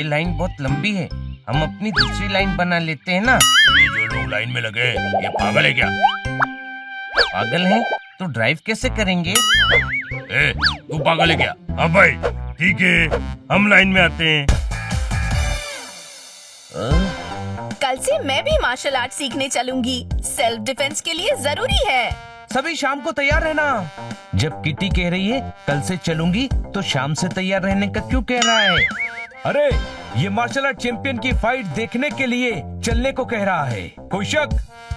ये लाइन बहुत लंबी है, हम अपनी दूसरी लाइन बना लेते हैं ना। ये जो लोग लाइन में लगे ये पागल है क्या? पागल है तो ड्राइव कैसे करेंगे? तू पागल है क्या? हाँ भाई ठीक है, हम लाइन में आते हैं। कल से मैं भी मार्शल आर्ट सीखने चलूंगी, सेल्फ डिफेंस के लिए जरूरी है। सभी शाम को तैयार रहना। जब किटी कह रही है कल से चलूंगी तो शाम से तैयार रहने का क्यों कह रहा है? अरे ये मार्शल आर्ट चैंपियन की फाइट देखने के लिए चलने को कह रहा है, कोई शक?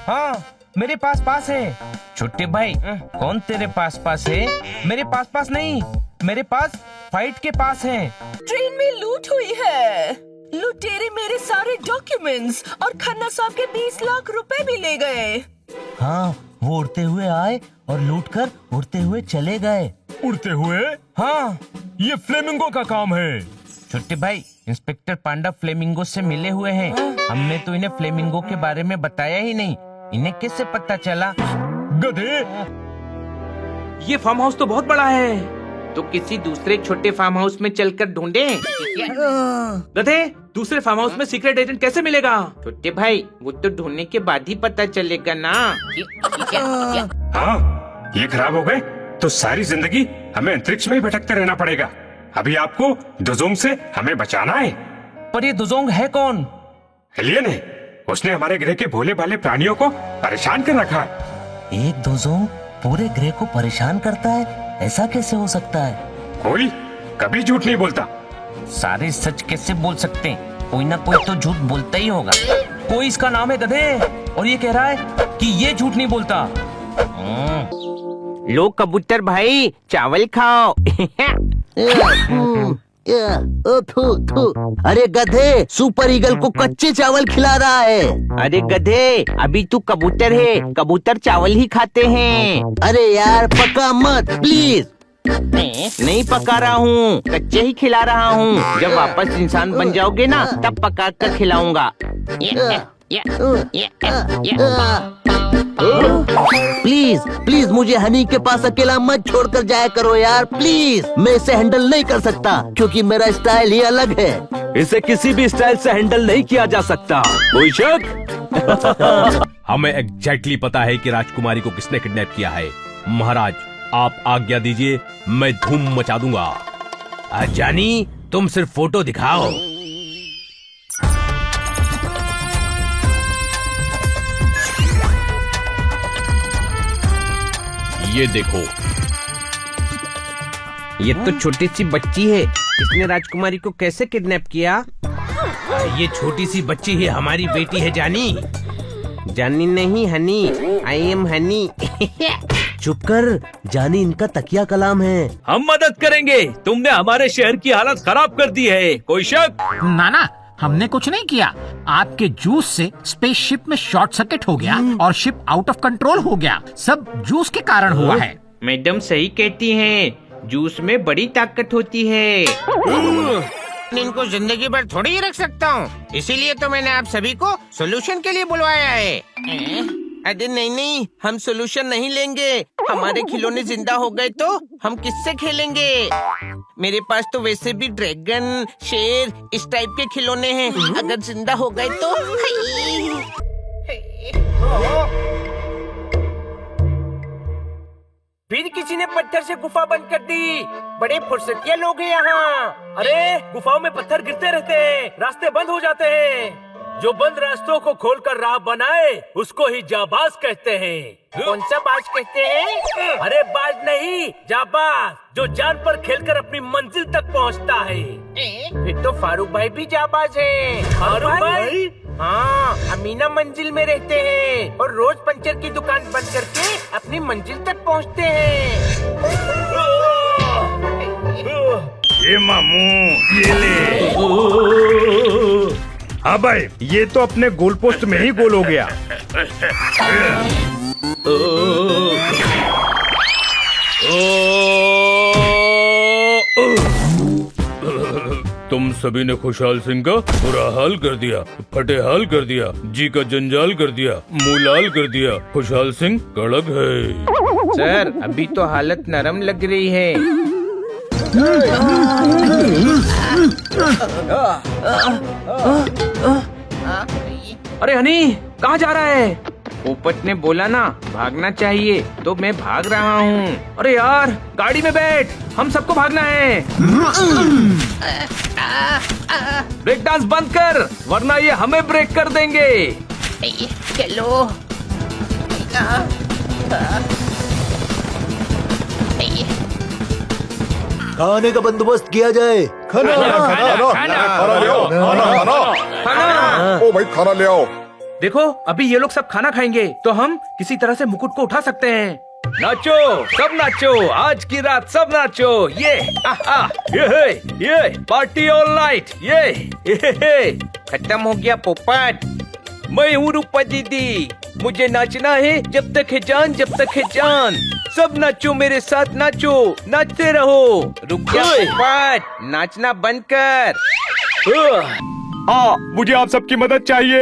हाँ मेरे पास है। छोटे भाई कौन तेरे पास है? मेरे पास नहीं, मेरे पास फाइट के पास है। ट्रेन में लूट हुई है, लुटेरे मेरे सारे डॉक्यूमेंट्स और खन्ना साहब के 20 लाख रुपए भी ले गए। हाँ वो उड़ते हुए आए और लूट कर उड़ते हुए चले गए। उड़ते हुए? हाँ ये फ्लेमिंगो का काम है। छोटे भाई इंस्पेक्टर पांडा फ्लेमिंगो से मिले हुए हैं। हमने तो इन्हें फ्लेमिंगो के बारे में बताया ही नहीं, इन्हें कैसे पता चला? गधे, ये फार्म हाउस तो बहुत बड़ा है, तो किसी दूसरे छोटे फार्म हाउस में चलकर ढूंढे। गधे, दूसरे फार्म हाउस में सीक्रेट एजेंट कैसे मिलेगा? छोटे भाई वो तो ढूंढने के बाद ही पता चलेगा ना। हाँ ये खराब हो गए तो सारी जिंदगी हमें अंतरिक्ष में ही भटकते रहना पड़ेगा। अभी आपको दुजोंग से हमें बचाना है। पर ये दुजोंग है कौन? एलियन है, उसने हमारे ग्रह के भोले भाले प्राणियों को परेशान कर रखा है। एक दुजोंग पूरे ग्रह को परेशान करता है, ऐसा कैसे हो सकता है? कोई कभी झूठ नहीं बोलता। सारे सच कैसे बोल सकते हैं? कोई ना कोई तो झूठ बोलता ही होगा। कोई इसका नाम है गधे और ये कह रहा है कि ये झूठ नहीं बोलता। लो कबूतर भाई चावल खाओ। अरे गधे, सुपर ईगल को कच्चे चावल खिला रहा है। अरे गधे, अभी तू कबूतर है, कबूतर चावल ही खाते हैं। अरे यार पका मत प्लीज। नहीं पका रहा हूँ, कच्चे ही खिला रहा हूँ। जब वापस इंसान बन जाओगे ना तब पका कर खिलाऊंगा। प्लीज प्लीज मुझे हनी के पास अकेला मत छोड़कर जाया करो यार प्लीज। मैं इसे हैंडल नहीं कर सकता क्योंकि मेरा स्टाइल ही अलग है। इसे किसी भी स्टाइल से हैंडल नहीं किया जा सकता, कोई शक? हमें एग्जैक्टली पता है कि राजकुमारी को किसने किडनैप किया है। महाराज आप आज्ञा दीजिए, मैं धूम मचा दूंगा। जानी तुम सिर्फ फोटो दिखाओ। ये देखो, ये तो छोटी सी बच्ची है, इसने राजकुमारी को कैसे किडनैप किया? ये छोटी सी बच्ची ही हमारी बेटी है जानी। जानी नहीं हनी, आई एम हनी। चुप कर, जानी इनका तकिया कलाम है। हम मदद करेंगे, तुमने हमारे शहर की हालत खराब कर दी है, कोई शक? ना हमने कुछ नहीं किया। आपके जूस से स्पेसशिप में शॉर्ट सर्किट हो गया और शिप आउट ऑफ कंट्रोल हो गया। सब जूस के कारण हुआ है। मैडम सही कहती हैं, जूस में बड़ी ताकत होती है। इनको जिंदगी भर थोड़ी ही रख सकता हूँ, इसीलिए तो मैंने आप सभी को सोल्यूशन के लिए बुलवाया है। अरे नहीं, हम सोल्यूशन नहीं लेंगे। हमारे खिलौने जिंदा हो गए तो हम किससे खेलेंगे? मेरे पास तो वैसे भी ड्रैगन, शेर इस टाइप के खिलौने हैं। अगर जिंदा हो गए तो फिर किसी ने पत्थर से गुफा बंद कर दी। बड़े फुर्सतिया लोग हैं यहाँ। अरे गुफाओं में पत्थर गिरते रहते हैं, रास्ते बंद हो जाते हैं। जो बंद रास्तों को खोलकर राह बनाए उसको ही जाबाज कहते हैं। कौन सा बाज कहते हैं? अरे बाज नहीं, जाबाज, जो जान पर खेलकर अपनी मंजिल तक पहुँचता है। फिर तो फारूक भाई भी जाबाज हैं। फारूक भाई? हाँ, अमीना मंजिल में रहते हैं और रोज पंचर की दुकान बंद करके अपनी मंजिल तक पहुँचते हैं। ये मामू ये ले। हाँ भाई, ये तो अपने गोल पोस्ट में ही गोल हो गया। तुम सभी ने खुशहाल सिंह का बुरा हाल कर दिया, फटे हाल कर दिया, जी का जंजाल कर दिया, मुँह लाल कर दिया। खुशहाल सिंह कड़क है। सर अभी तो हालत नरम लग रही है। अरे हनी, कहाँ जा रहा है? पोपट ने बोला ना भागना चाहिए, तो मैं भाग रहा हूँ। अरे यार, गाड़ी में बैठ, हम सबको भागना है। ब्रेक डांस बंद कर, वरना ये हमें ब्रेक कर देंगे। चलो। खाने का बंदोबस्त किया जाए। खाना। ओ भाई खाना ले आओ। देखो, अभी ये लोग सब खाना खाएंगे, तो हम किसी तरह से मुकुट को उठा सकते हैं। नाचो, सब नाचो, आज की रात सब नाचो। ये पार्टी ऑल नाइट। ये खत्म हो गया पोपट। मैं हूँ रूपा दीदी, मुझे नाचना है जब तक है जान, जब तक है जान। सब नाचो मेरे साथ, नाचो, नाचते रहो। रुक जा पोपट, नाचना बंद कर। हाँ, मुझे आप सबकी मदद चाहिए।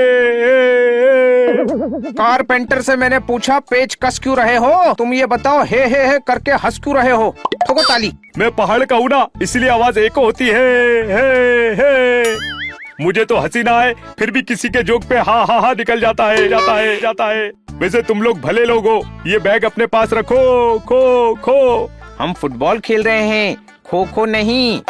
कारपेंटर से मैंने पूछा पेच कस क्यों रहे हो? तुम ये बताओ, हे करके हंस क्यों रहे हो? ठोको ताली। मैं पहाड़ का हूँ ना, इसलिए आवाज एको होती है। मुझे तो हंसी ना आए, फिर भी किसी के जोक पे हा हा हा निकल जाता है। वैसे तुम लोग भले लोग हो, ये बैग अपने पास रखो। खो। हम फुटबॉल खेल रहे हैं, खो खो नहीं।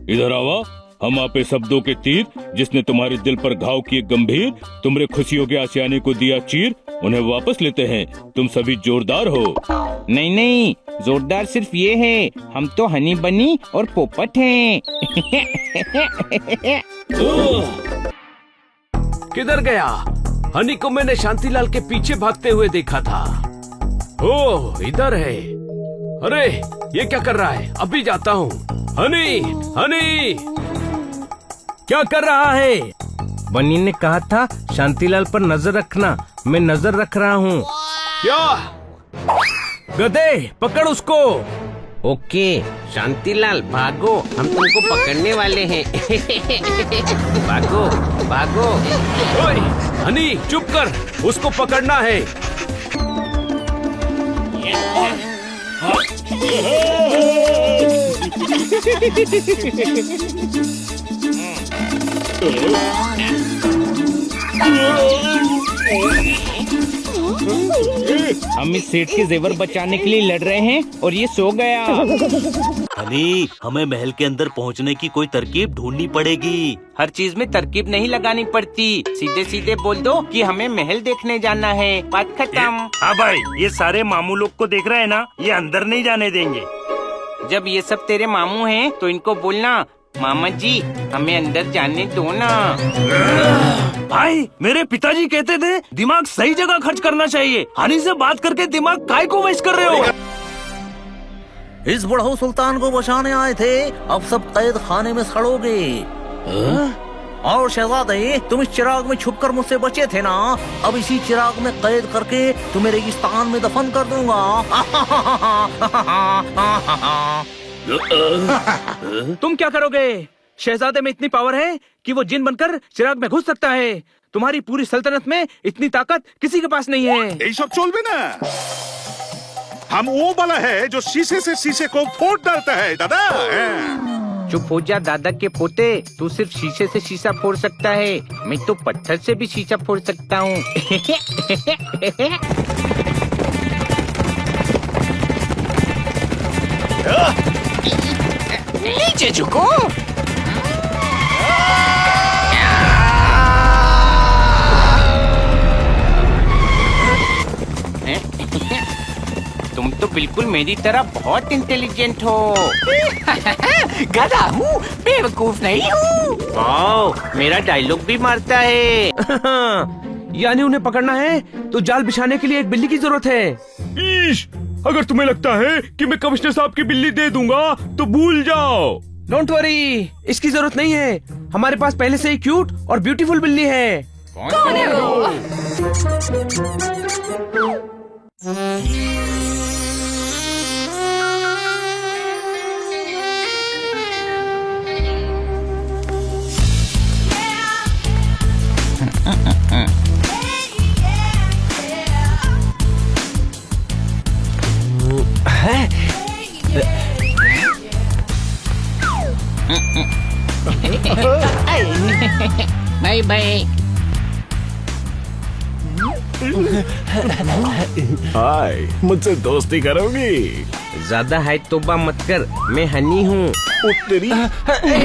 इधर आवा, हम आपे शब्दों के तीर, जिसने तुम्हारे दिल पर घाव किए गंभीर, तुमरे खुशियों के आशियाने को दिया चीर, उन्हें वापस लेते हैं। तुम सभी जोरदार हो। नहीं, जोरदार सिर्फ ये है, हम तो हनी बनी और पोपट हैं। किधर गया? हनी को मैंने शांतिलाल के पीछे भागते हुए देखा था। ओह, इधर है। अरे, ये क्या कर रहा है? अभी जाता हूँ। हनी, क्या कर रहा है? बनी ने कहा था शांतिलाल पर नजर रखना, मैं नजर रख रहा हूँ। क्या? गधे, पकड़ उसको। ओके, शांतिलाल भागो, हम तुमको पकड़ने वाले हैं। भागो। ओए, हनी चुप कर, उसको पकड़ना है। हम इस सेठ के जेवर बचाने के लिए लड़ रहे हैं और ये सो गया। हनी, हमें महल के अंदर पहुंचने की कोई तरकीब ढूंढनी पड़ेगी। हर चीज में तरकीब नहीं लगानी पड़ती, सीधे बोल दो कि हमें महल देखने जाना है, बात खत्म। हाँ भाई, ये सारे मामू लोग को देख रहे हैं ना, ये अंदर नहीं जाने देंगे। जब ये सब तेरे मामू हैं, तो इनको बोलना, मामा जी हमें अंदर जाने दो ना। भाई, मेरे पिताजी कहते थे दिमाग सही जगह खर्च करना चाहिए। हनी से बात करके दिमाग काय को वेस्ट कर रहे हो? इस बुढ़ऊ सुल्तान को बचाने आए थे, अब सब कैद खाने में सड़ोगे। और शहजादे, तुम इस चिराग में छुपकर मुझसे बचे थे ना, अब इसी चिराग में कैद करके तुम्हें रेगिस्तान में दफन कर दूंगा। तुम क्या करोगे? शहजादे में इतनी पावर है कि वो जिन बनकर चिराग में घुस सकता है। तुम्हारी पूरी सल्तनत में इतनी ताकत किसी के पास नहीं है। यही सब चलबे ना। हम वो वाला है जो शीशे से शीशे को फोड़ डालता है दादा। चुप हो जा दादा के पोते, तू सिर्फ शीशे से शीशा फोड़ सकता है, मैं तो पत्थर से भी शीशा फोड़ सकता हूँ। नीचे झुको। तुम तो बिल्कुल मेरी तरह बहुत इंटेलिजेंट हो। गधा हूँ, बेवकूफ नहीं हूँ। वाह, मेरा डायलॉग भी मारता है। यानी उन्हें पकड़ना है तो जाल बिछाने के लिए एक बिल्ली की जरूरत है। ईश, अगर तुम्हें लगता है कि मैं कमिश्नर साहब की बिल्ली दे दूंगा तो भूल जाओ। डोंट वरी, इसकी जरूरत नहीं है, हमारे पास पहले से ही क्यूट और ब्यूटीफुल बिल्ली है। कौन है वो? Bye bye. हाय, मुझसे दोस्ती करोगी? ज्यादा हाइट तोबा मत कर, मैं हनी हूँ। तेरी